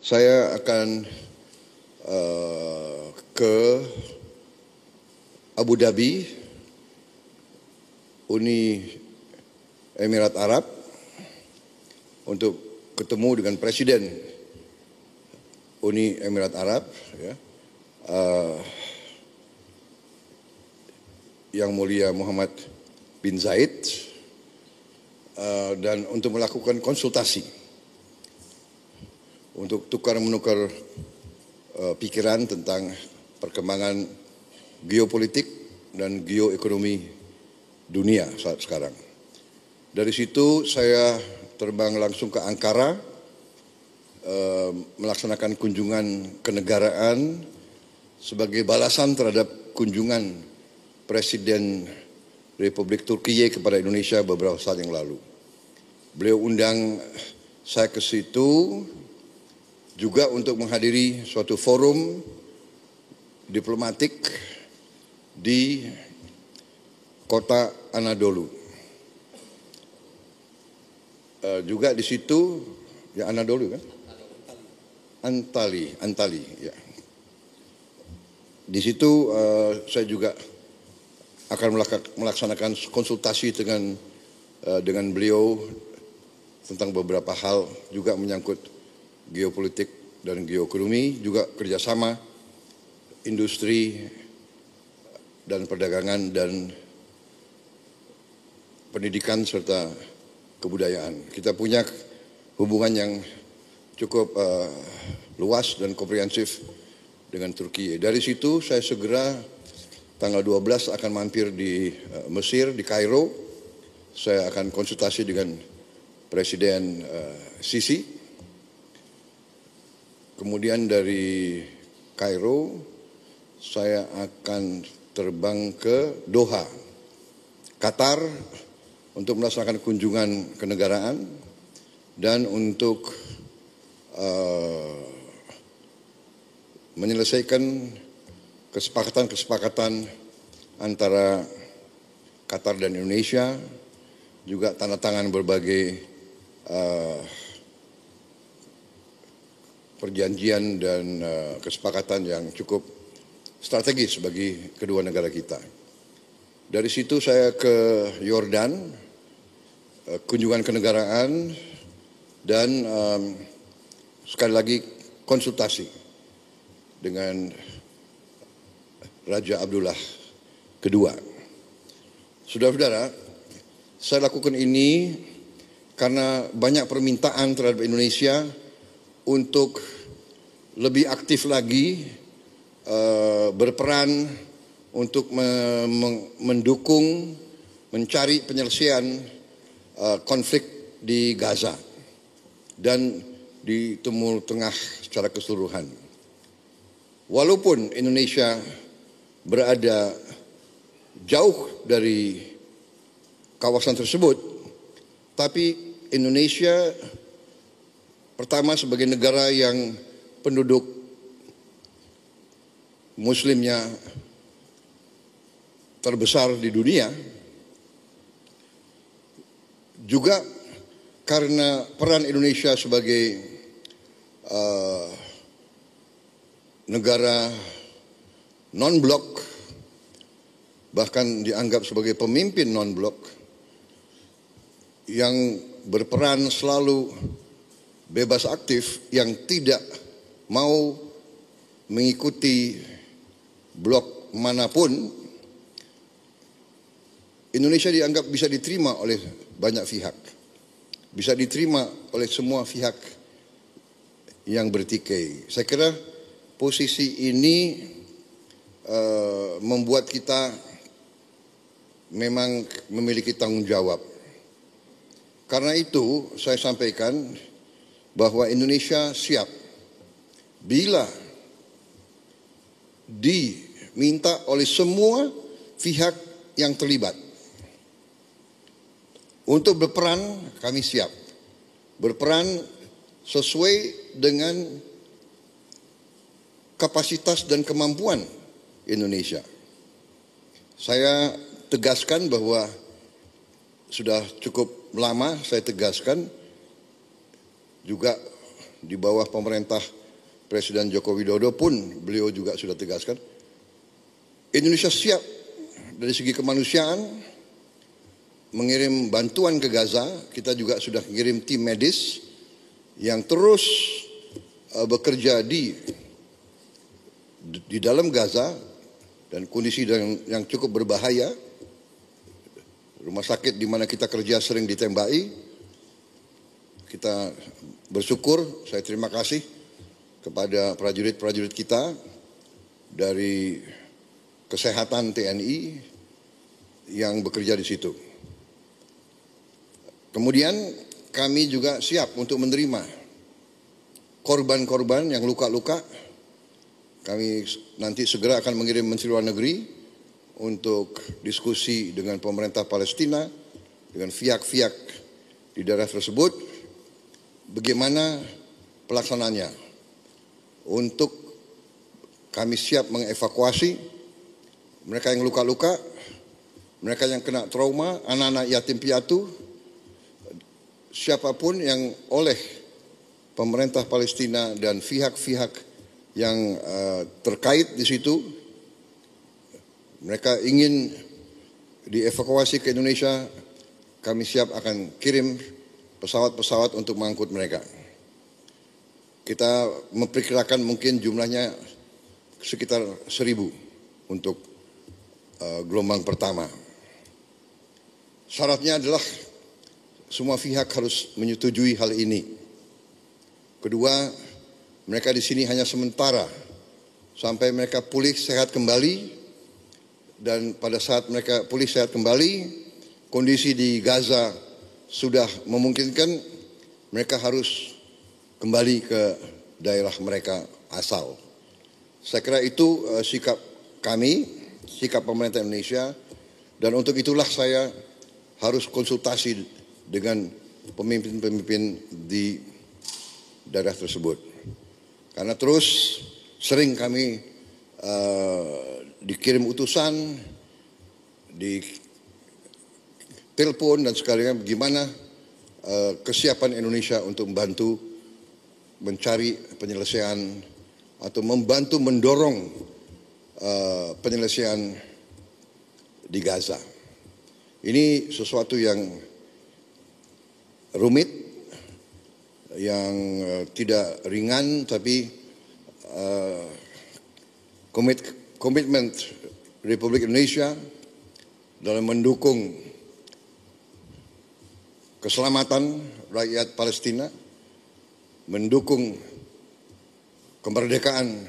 Saya akan ke Abu Dhabi, Uni Emirat Arab, untuk ketemu dengan Presiden Uni Emirat Arab, ya, Yang Mulia Muhammad bin Zayed, dan untuk melakukan konsultasi, untuk tukar-menukar pikiran tentang perkembangan geopolitik dan geoekonomi dunia saat sekarang. Dari situ saya terbang langsung ke Ankara, melaksanakan kunjungan kenegaraan sebagai balasan terhadap kunjungan Presiden Republik Turkiye kepada Indonesia beberapa saat yang lalu. Beliau undang saya ke situ juga untuk menghadiri suatu forum diplomatik di kota Anadolu. Juga di situ, ya Anadolu kan? Antali, ya. Di situ saya juga akan melaksanakan konsultasi dengan beliau tentang beberapa hal juga menyangkut geopolitik dan geoekonomi, juga kerjasama industri dan perdagangan dan pendidikan serta kebudayaan. Kita punya hubungan yang cukup luas dan komprehensif dengan Turki. Dari situ saya segera tanggal 12 akan mampir di Mesir, di Kairo. Saya akan konsultasi dengan Presiden Sisi. Kemudian dari Kairo saya akan terbang ke Doha, Qatar, untuk melaksanakan kunjungan kenegaraan dan untuk menyelesaikan kesepakatan antara Qatar dan Indonesia, juga tanda tangan berbagai perjanjian dan kesepakatan yang cukup strategis bagi kedua negara kita. Dari situ saya ke Yordan, kunjungan kenegaraan dan sekali lagi konsultasi dengan Raja Abdullah II. Saudara-saudara, saya lakukan ini karena banyak permintaan terhadap Indonesia untuk lebih aktif lagi berperan untuk mendukung, mencari penyelesaian konflik di Gaza dan di Timur Tengah secara keseluruhan. Walaupun Indonesia berada jauh dari kawasan tersebut, tapi Indonesia pertama sebagai negara yang penduduk Muslimnya terbesar di dunia, juga karena peran Indonesia sebagai negara non-blok, bahkan dianggap sebagai pemimpin non-blok yang berperan selalu bebas aktif, yang tidak mau mengikuti blok manapun, Indonesia dianggap bisa diterima oleh banyak pihak, bisa diterima oleh semua pihak yang bertikai. Saya kira posisi ini membuat kita memang memiliki tanggung jawab. Karena itu saya sampaikan bahwa Indonesia siap bila diminta oleh semua pihak yang terlibat untuk berperan. Kami siap berperan sesuai dengan kapasitas dan kemampuan Indonesia. Saya tegaskan bahwa sudah cukup lama saya tegaskan juga di bawah pemerintah Presiden Joko Widodo pun beliau juga sudah tegaskan, Indonesia siap dari segi kemanusiaan mengirim bantuan ke Gaza. Kita juga sudah mengirim tim medis yang terus bekerja di dalam Gaza dan kondisi yang cukup berbahaya. Rumah sakit di mana kita kerja sering ditembaki. Kita bersyukur, saya terima kasih kepada prajurit-prajurit kita dari kesehatan TNI yang bekerja di situ. Kemudian kami juga siap untuk menerima korban-korban yang luka-luka. Kami nanti segera akan mengirim Menteri Luar Negeri untuk diskusi dengan pemerintah Palestina, dengan pihak-pihak di daerah tersebut, bagaimana pelaksanaannya. Untuk kami siap mengevakuasi mereka yang luka-luka, mereka yang kena trauma, anak-anak yatim piatu, siapapun yang oleh pemerintah Palestina dan pihak-pihak yang terkait di situ, mereka ingin dievakuasi ke Indonesia, kami siap akan kirim pesawat-pesawat untuk mengangkut mereka. Kita memperkirakan mungkin jumlahnya sekitar 1.000 untuk gelombang pertama. Syaratnya adalah semua pihak harus menyetujui hal ini. Kedua, mereka di sini hanya sementara sampai mereka pulih sehat kembali, dan pada saat mereka pulih sehat kembali, kondisi di Gaza sudah memungkinkan, mereka harus kembali ke daerah mereka asal. Saya kira itu sikap kami, sikap pemerintah Indonesia, dan untuk itulah saya harus konsultasi dengan pemimpin-pemimpin di daerah tersebut. Karena terus sering kami dikirim utusan, di telepon dan sekalian bagaimana kesiapan Indonesia untuk membantu mencari penyelesaian atau membantu mendorong penyelesaian di Gaza. Ini sesuatu yang rumit, yang tidak ringan, tapi komitmen Republik Indonesia dalam mendukung keselamatan rakyat Palestina, mendukung kemerdekaan